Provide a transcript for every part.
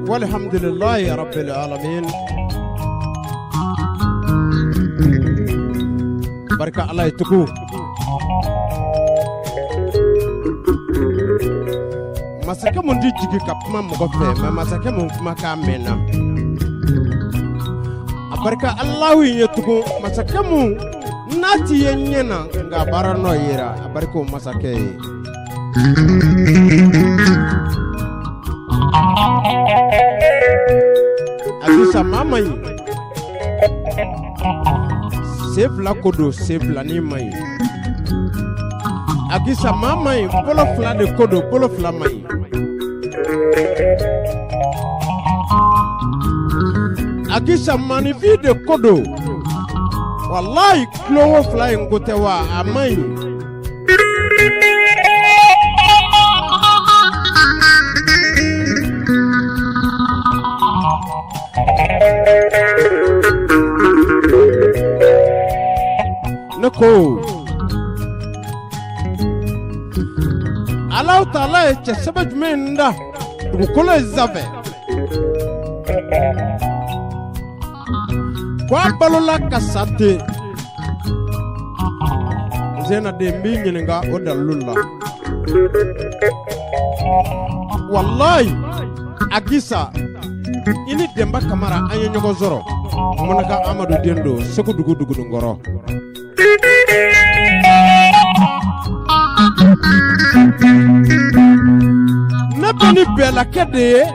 والحمد لله يا رب العالمين. بركة الله يتكو masake mun di jigi kapma mo fe ma masake mun kuma ka mena abarka Allah yetuko masake mun nati yenyena nga barano yira abarko masake Agisa mamai Sefla kodo sefla ni mai Agisa mamai polo fla de kodo polo fla mai Agisa manifi de kodo Wallahi klowo fla ngote wa amai Nako Allah Ta'ala ce sabaj menda ukole zabe kwa balola kasate zena de mbinyi nga odalula wallahi Agisa ini demba kamara anya nyogo zoro monaka Amadou Dendo soko dugu ngoro Nabani bela kede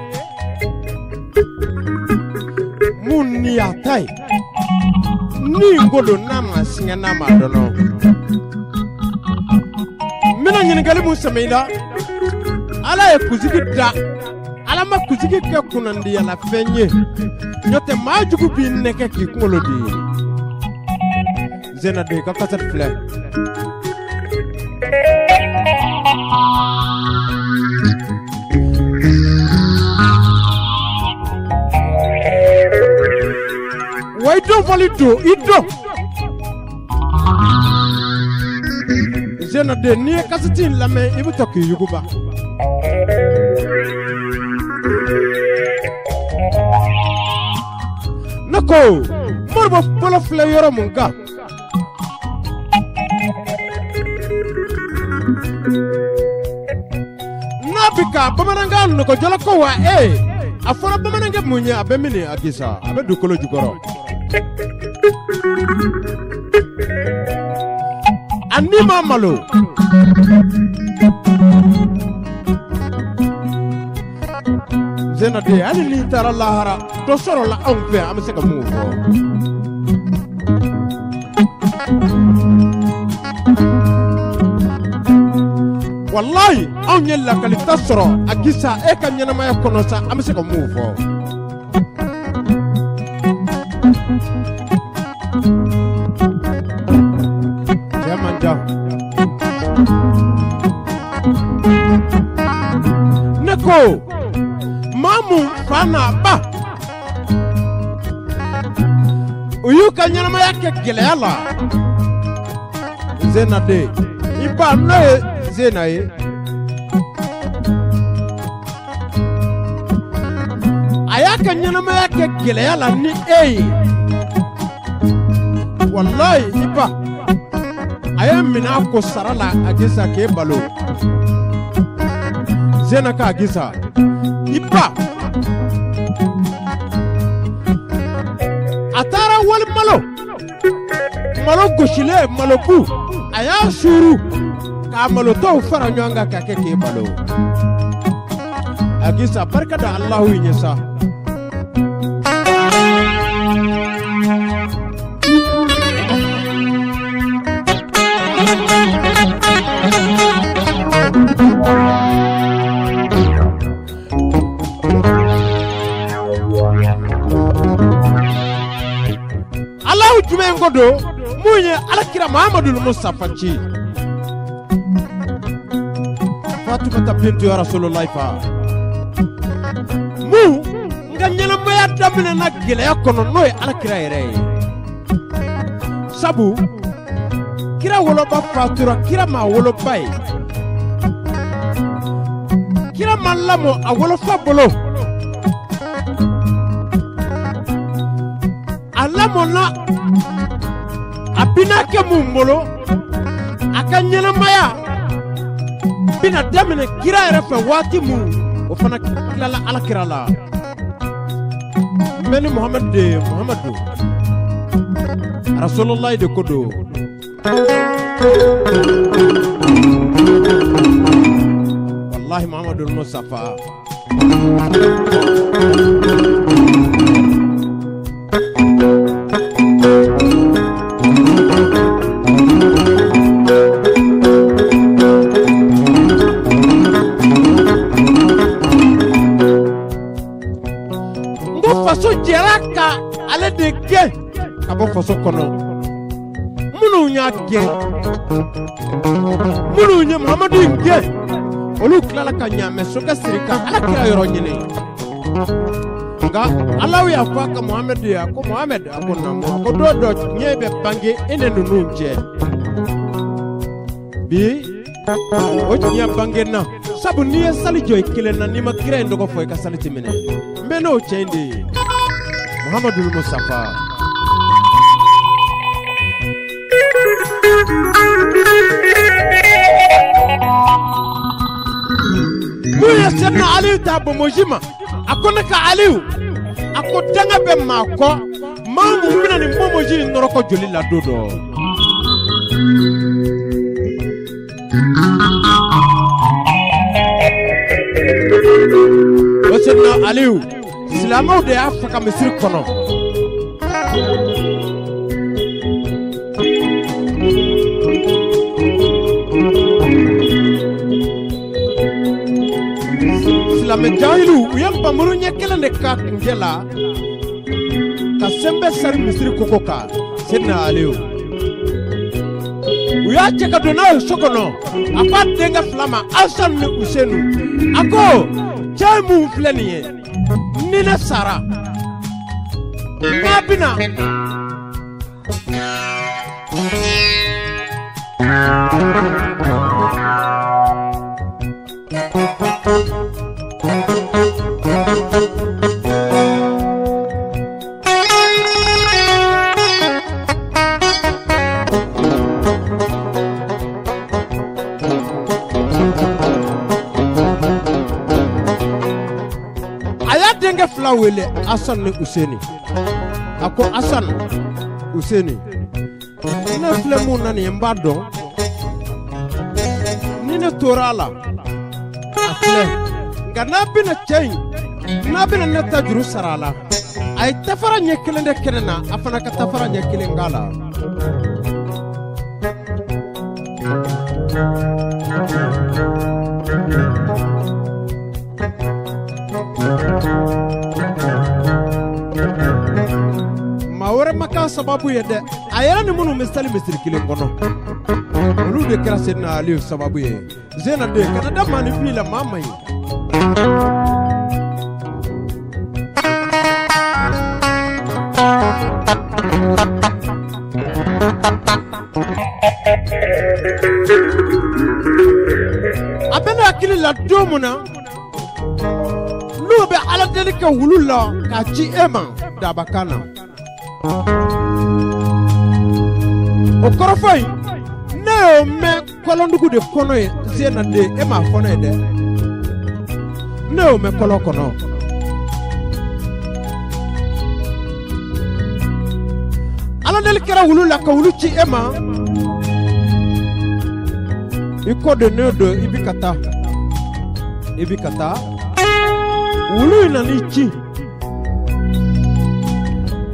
muni atai ni ngodo nama singa nama dono mina nyingali musamida ala e kuziki da ala ma kuziki ke kunandi ya la fenye nyote majugu bi neke ki ngolodi zena de ka kasat fle Why don't valido ido Zena de ni kasati lame ibutoki yuguba Nako morbo polo fle yoro munga Nabika bamananga noko jolako wa afora bamananga munya abemini Agisa abedu kolo jugoro Anima malo Zena de ali li tara lahara to soro la onfe amseka muvo Wallahi on yella kalita soro Agisa e kanyana maya konosa amseka muvo Neko mamu fana ba uyu kanyama yake gelala zena de iba no zena ye ayaka nyama yake gelala ni wallahi iba ayam mina ko sarala Agisa ke balo zena ka Agisa ipa atara wal malo goshile malo ku aya suru ka malo to fara nyanga ka ke balo Agisa barka da Allahu yinyesa Allahu jume ngodo munye alakira Muhammadul Mustafa chi Fatima bintu ya Rasulullah fa mu nganyana maya dabne na gele yakono noy alakira yere sabu kira woloba fatura kira ma woloba ye kira ma lamo a wolofa bolo a lamo na a bina kɛ mun bolo a ka ɲɛnamaya bina daminɛ kira yɛrɛ fɛ waati mun o fana tilala alakira la mɛ ni muhamadu rasulullah de ko do wallahi muhammadul mustafa faso jɛra ka ale de gɛn ka bɔ faso kɔnɔ minnu y'a gɛn minnu ye muhamadu gɛn olu tilala ka ɲaamɛ sokɛ siri ka alakira yɔrɔ ɲini nka alaw y'a fɔ a ka muhamadu ye a ko muhamadu a ko naamu a ko don dɔ ɲɛ bɛ bange e ni ninnu cɛ bi o tiɲɛ bange na sabu n'i ye sali jɔ i kelen na n'i ma kira in dɔgɔ fɔ i ka sali ti minɛ n bɛ n'o cɛ in de ye muhammadul mustafa mun ye senna aliyu ta bomoji ma a ko ne ka aliyu a ko danga bɛ maa kɔ maa mun bɛna nin bomoji in nɔrɔkɔ joli la don dɔ o senna aliyu silamɛw de y'a faga misiri kɔnɔ silamɛ jahilu u ye npamuru ɲɛ kelen de k'a kuncɛ la ka sɛnbɛ sari misiri koko kan senna aliyu u y'a cɛ ka don n'a ye so kɔnɔ a ko a denkɛ fila ma asan ni usenu a ko cɛ mun filɛ nin ye ni ne sara n'a bɛna fila wele asan ni useni a ko asan useni ne filɛ mun na nin ye n b'a dɔn ni ne tora a la a filɛ nka n'a bɛna cɛ in n'a bɛna ne ta juru sara a la a ye tafara ɲɛ kelen de kɛnɛ na a fana ka tafara ɲɛ kelen k'a la sababu ye dɛ a yɛrɛ ni minnu bɛ sali misiri kelen kɔnɔ olu de kɛra senna aliyu sababu ye zena de kana da maa ni fi la maa man ɲi a bɛna hakili la don mun na n'u bɛ ala deli kɛ wulu la k'a ci e ma dabakan na o kɔrɔfɔ in ne y'o mɛn kɔlɔndugu de kɔnɔ ye zena de e m'a fɔ ne ye dɛ ne y'o mɛn kɔlɔn kɔnɔ ala deli kɛra wulu la ka wulu ci e ma i ko de ne do i bi ka taa wulu in na n'i ci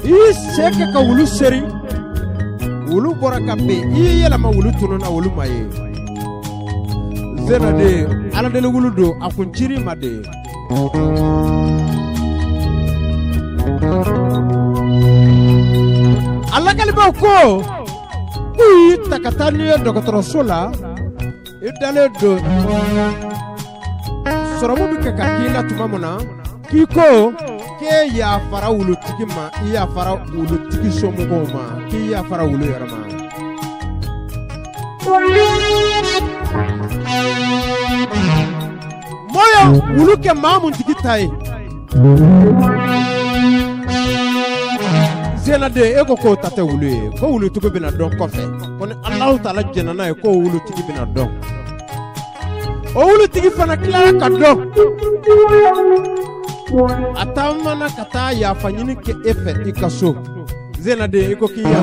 i se kɛ ka wulu seri wulu bɔra ka ben i yɛlɛma wulu tunu na wulu ma ye zena de ala deli wulu do a kun ciri ma de alakalibaw ko k'u y'i ta ka taa n'i ye dɔgɔtɔrɔso la i dalen do sɔrɔmu bi kɛ ka k'i la tuma mun na k'i ko ke ya fara wulu tigi ma iya fara wulu tigi somugo ma ki ya fara wulu yarma moya wulu ke mamun tigi tai zena de eko ko tate wulu ko wulu tigi bina don ko fe ko ni Allah taala jenana ko wulu tigi bina don o wulu tigi fana klara ka don atamana kata ya fanyini ke efe ikaso zena de eko ki ya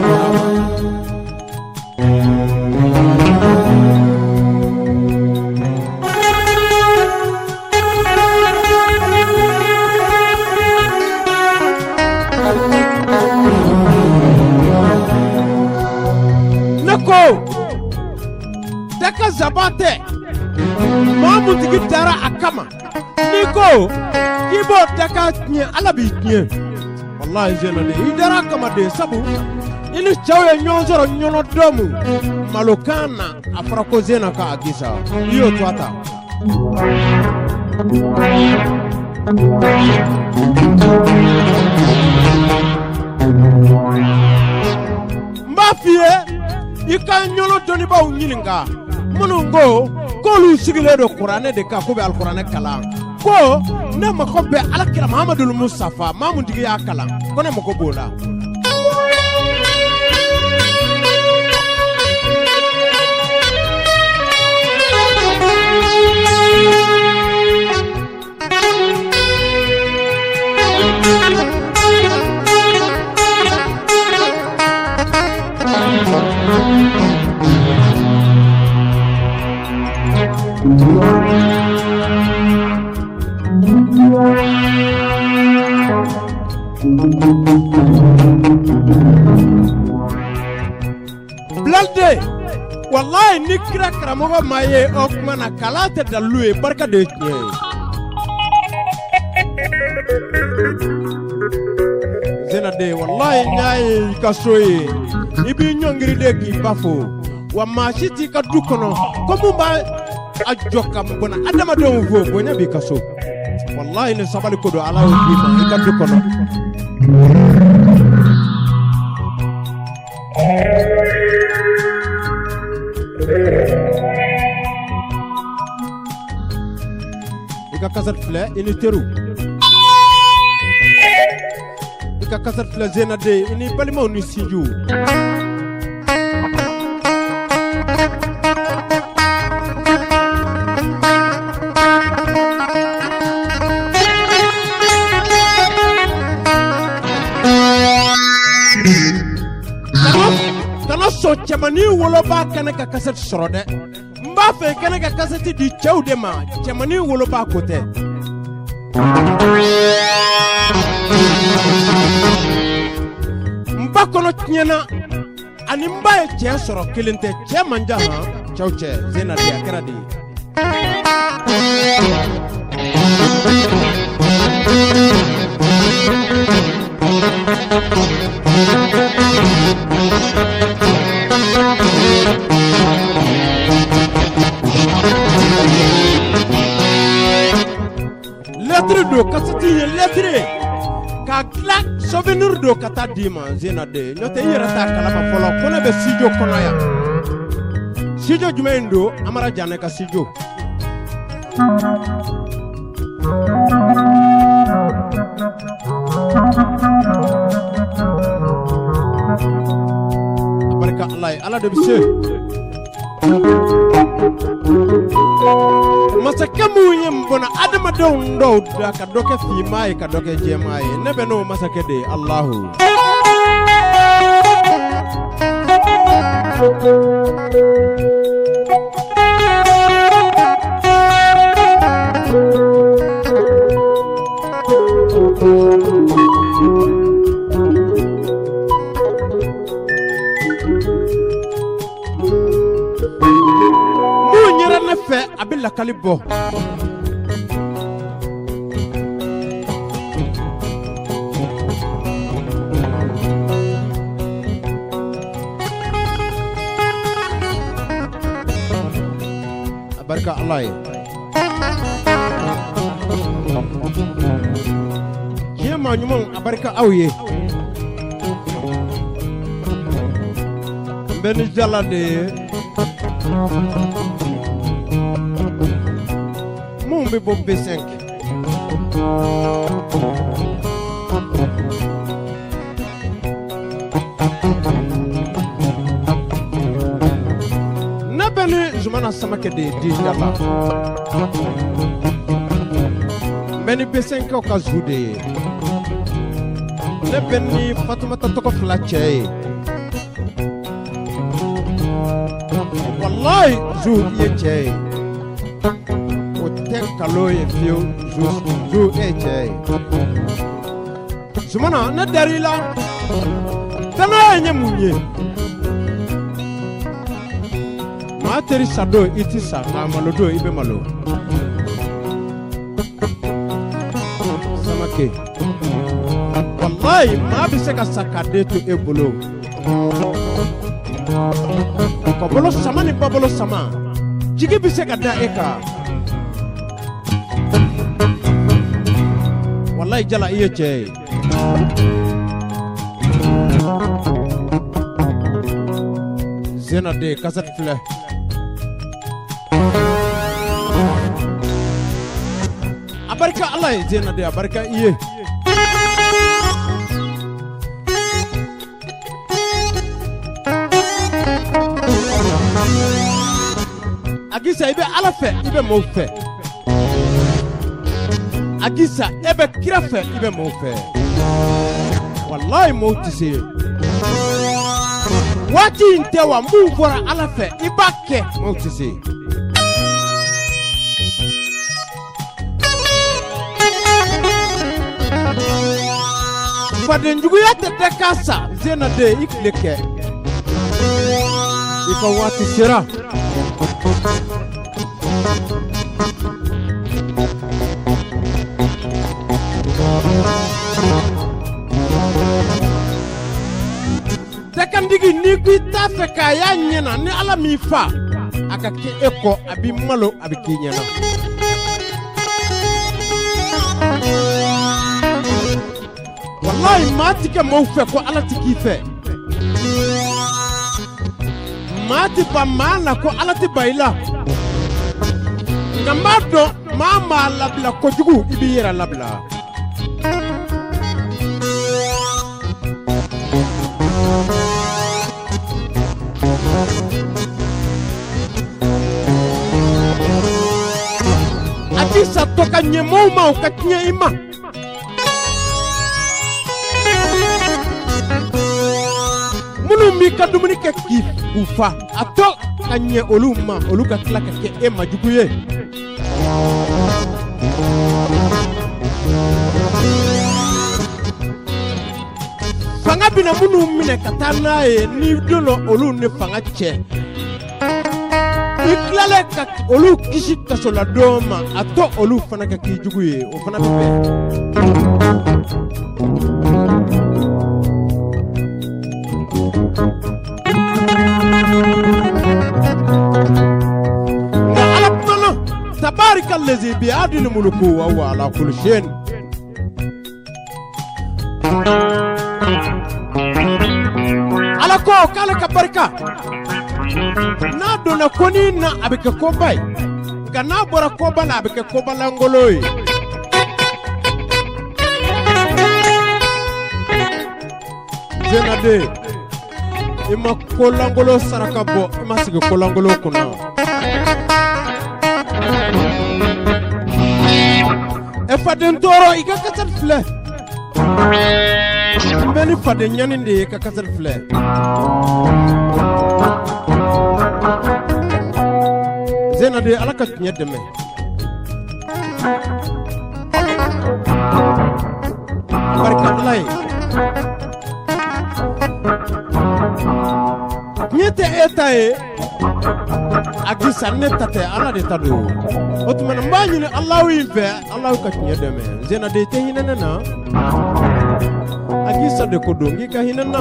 nako daka zabate mamu tigi dara akama niko kibo daka nye alabi nye wallahi zena de idara kama de sabu ili chawe nyonzoro nyono domu malokana afrako zena ka agisa iyo twata mbafie ika nyono doni ba unyilinga munungo ko lu sigile do qur'ane de ka ko be alqur'ane kala ko na mako be alakira muhammadul mustafa mamun digi ya kala ko ne mako bola Blalde wallahi nikra kramogo maye okmana kalate dalue barka de nye zena de wallahi nyai kasoye ibi nyongiri de ki bafo wa mashiti ka dukono komumba ajoka mbona adama don vo bonya bi kaso wallahi ne sabali kodo ala o bi ma ka dukono ika kasat fle ini teru ika kasat fle zena de ini balima ni siju so chamani woloba kanaka kaset sorode mba fe kanaka kaseti di chawde ma chamani woloba kote mba kono nyana ani mba e che soro kilinte che manja ha chawche zena dia kradi lettre do kasati lettre ka klak souvenir do kata dima zena de note yera ta kala ba folo kono be sijo kono ya sijo jumendo amara jane ka sijo barka allah ala de bise masakamu yembona adama don do ka doke fi mai ka doke je mai nebe no masake de allahu fe abilla kalibo barka allah ye ma nyumon abarika awye beni jalade mumbi bombe 5 nabeni zumana samake de dijala beni B5 ka zude nabeni Fatumata toko flache wallahi zu yeche o tek kaloye fio zu yeche zumana na darila tana nyamunye ma teri sado itisa na malodo ibe malo samake wallahi ma biseka sakade to ebolo ko bolo sama ni babolo sama jigi biseka da eka wallahi jala iyeche zena de kasat fle abarka Allah zena de abarka iye agisa ibe alafe ibe mofe agisa ebe kirafe ibe mofe wallahi motise wati intewa muvora alafe ibake motise fade njugu yate tekasa zena de ikleke ika wati sera tekandigi ni kuita feka ya nyena ni ala mi fa aka ke eko abi malo abi kinyena wallahi mati ke mo fe ko ala tikife mati pa mana ko ala ti baila ngamado mama labla ko jugu ibi yera labla akisa toka nyemoma ukatnya ima munu mi kadumuni ke kif ufa ato kanye oluma oluka klaka ke ema juguye fanga bina munu mine katana e ni dono olu ne fanga che iklale ka olu kisi kasola doma ato olu fana ka ki juguye o fana be تبارك الذي بيده الملك وهو على كل شيء على كو كالك بركة نادو نكوني نا أبيك كوباي كنا برا كوبا نا أبيك كوبا لانغولوي زينادي إما كولانغولو سركابو إما سيكو كولانغولو كنا efaden toro ika kasar fle mbeni faden yaninde ika kasar fle zena de alaka nyedeme barkalay nyete etae agisa netate ala de tado otuma mbani ni Allah wife Allah ka nyedeme zena de te hinana agisa de kodongi ka hinana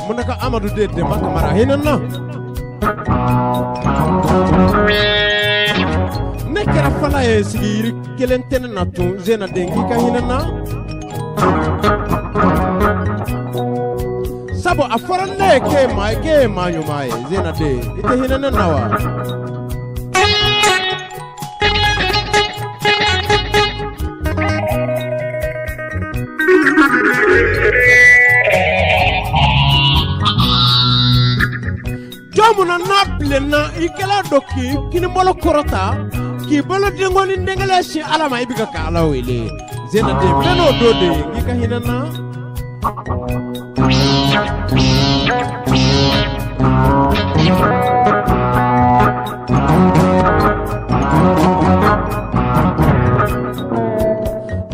munaka amadu de makamara hinana ne na kira fala ye sigiri kelenten na tun zena dengi ka hinana sabo afaran ne ke ma nyuma ye zena de ite hinana nawa jamuna naplena ikela doki kini bolo korota ki bolo dengoni ndengale shi alama ibika ka ala wele zena de beno do de gika hinana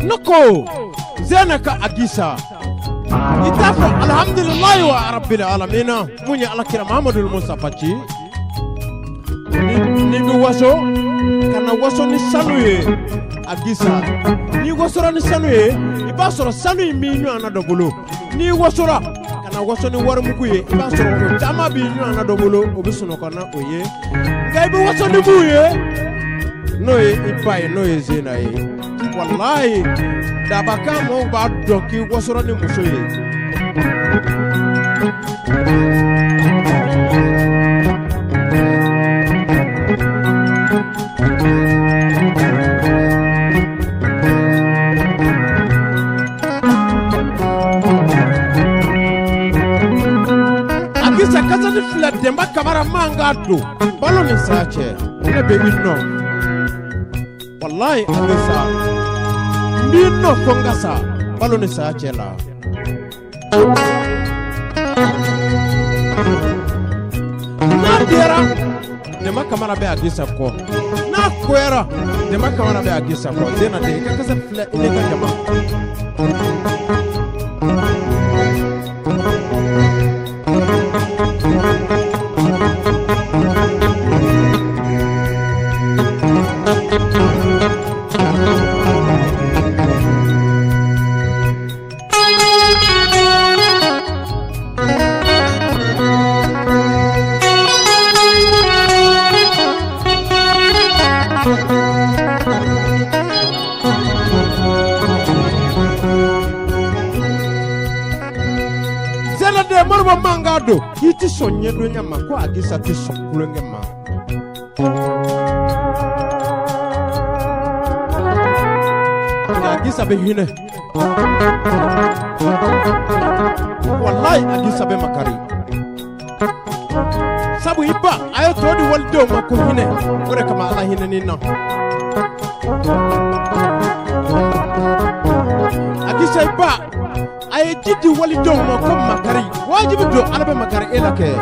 noko zena ka agisa itafa alhamdulillah wa rabbil alamin munya alakira muhammadul mustafa ci ni waso kana waso ni sanuye agisa ni wasora ni sanuye ibasoro sanu mi nyu anadobolo ni wasora kana waso ni war mukuye ibasoro ko jama bi nyu anadobolo obisono kana oye gaibe waso ni buye noye ipai noye zena ye wallahi dabaka mo ba doki wasora ni musoye agisa kaza ni flat demba kamara mangado balo ni sache ne baby no wallahi agisa nino fongasa balo ni sache la Nadira de makamara be agisa ko na kwera de makamara be agisa ko dena de kaka fle ile ka jama Marwa mangado iti sonye do nyama ko agisa ti sokulenge ma agisa be hine wallahi agisa be makari sabu iba ayo to di waldo mako hine ore kama ala hine ni na agisa iba ay jiddi wali dom mo ko makari wajibi do alaba makari elake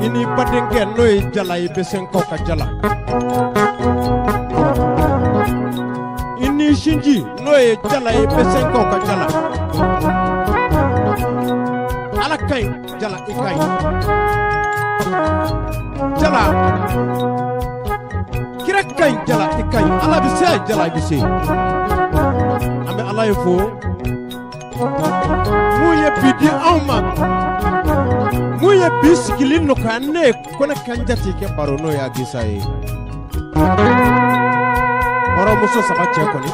ini padenke noy jalay besen ko ka jala ini shinji noy jalay besen ko ka jala ala kay jala ikay jala kira kay jala ikay ala bise jala bise ambe ala yefo muye bidi awma muye biskilin no kanne kona kanjati ke barono ya gisaye oro muso sabache ko ni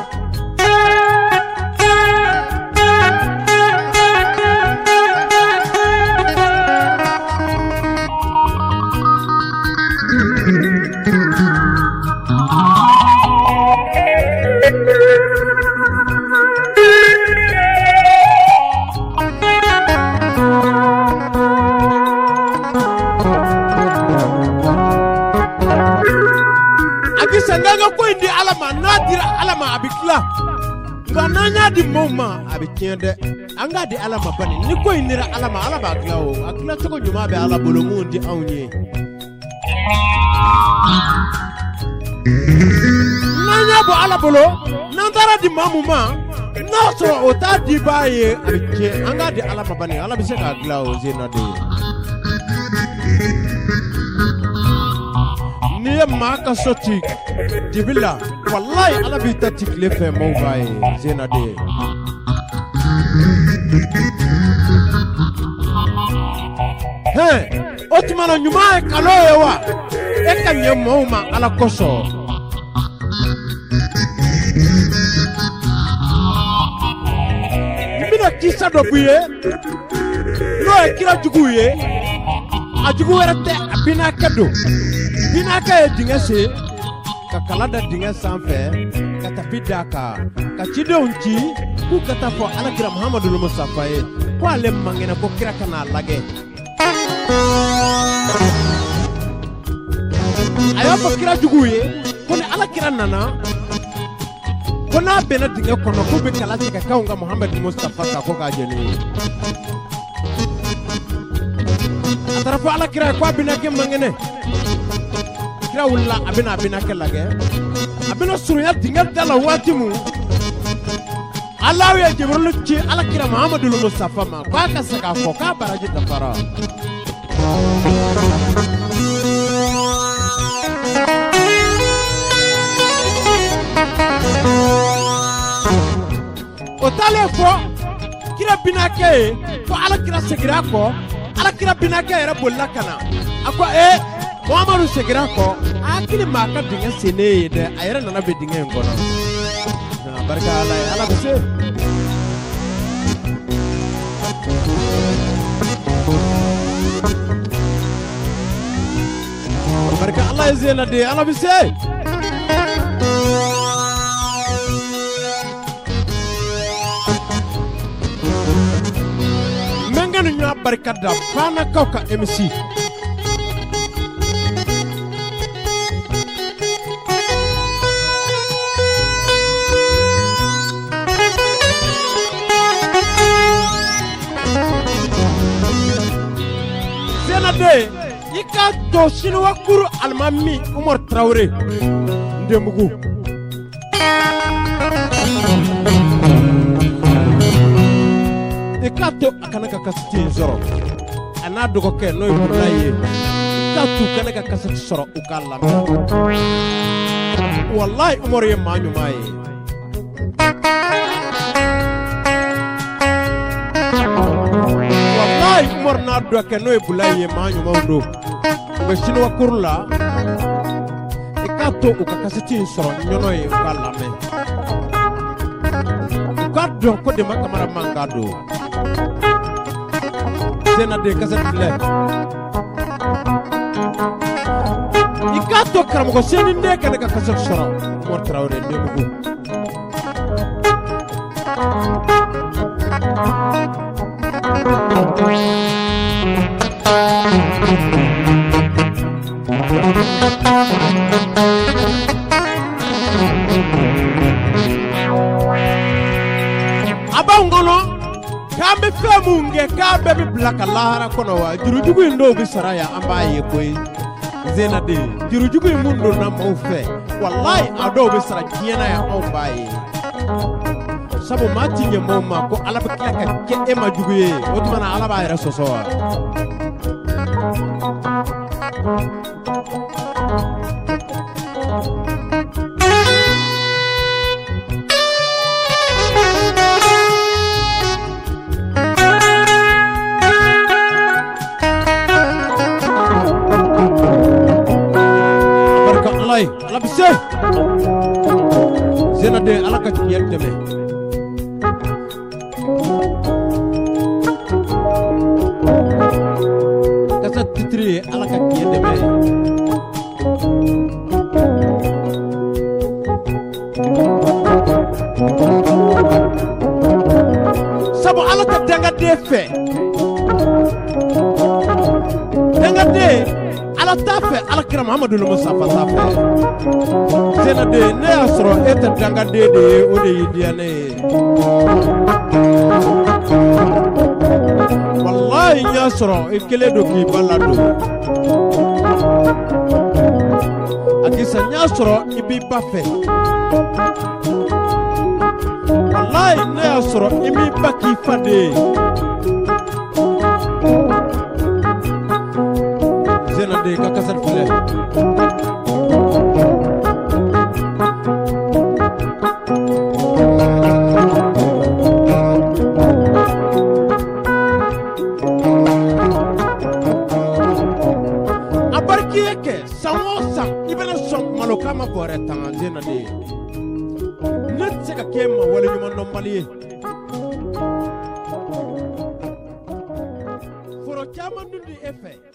Sangaga ko indi alama nadira alama abikla ngananya di moma abikende anga di alama bani ni ko indira alama akla o akla to ko nyuma be ala bolomu ndi awnye nanya bo ala bolo nandara di mamuma no so o ta di baye abike anga di alama bani ala bi se ka akla o zena de niye maka soti dibila wallahi ala bi tatik le fe mo baye zena de Otumana nyuma kalo yawa eka nyemoma ala koso mina kisa do buye no ekira juguye ajugu werete abina kado bina ka edingese ka kalada dinga sanfe ka tapida ka chido unchi ku kata fo ala kira Muhammadu Mustafa e ko ale mangena ko kira kana lage ayo ko kira juguye ko ne ala kira nana ko na bena dinga kono ko be kala ka kaunga Muhammadu Mustafa ka ko ka jeni atara fo ala kira ko abina ke mangene kira wala abina ke lage abina surunya dinga dala watimu Allah ya Jibril ci ala kira Muhammadu Mustafa ma ba ka saka ko ka baraji da fara o tale fo kira binake ko ala kira segira ko ala kira binake era bolla kana akwa Muhammadu segira ko akili ma ka dinga sene de ayera nana be dinga ngono barka ala bese barka Allah yazena de ala bese menganu nya barka da fana kawka MC ika to shinwa kuru almami Umar Traore ndemugu ika to akanaka kasiti zoro ana dogo ke no ibulaye ika to kanaka kasiti soro ukalla wallahi Umar ye manyu mai Umar na do ke no ibulaye manyu mawdo be shinwa kurla ikato ukakasiti soro nyono e ukalla me ukado ko de makamara mangado sena de kasati le ikato karamo ko seni de kane ka kasati soro Umar Traore de bugu abangono kambe femunge kambe bi blaka lahara kono wa jurujugu ndo bi saraya ambaye koy zena de jurujugu mundo na maufe wallahi ado bi sara kiena ya ambaye sabo mati nye moma ko alaba klaka ke ema juguye otmana alaba ira sosowa ala bise zena de ala ka tiyel deme kasa titri ala ka tiyel deme sabo ala ka danga de fe danga de ala tafe ala kira Muhammadu Mustafa tafe zena de ne asro eta danga de o de yidiane wallahi nyasro ikele do ki balado akisa nyasro ibi bafe wallahi ne asro ibi baki fade de kakasat file kɛ san o san I bɛna sɔn malo kama bɔrɛ tangasen na de ne tɛ se ka kɛ ma wale ɲuman dɔnbali ye foro caman dun di e fɛ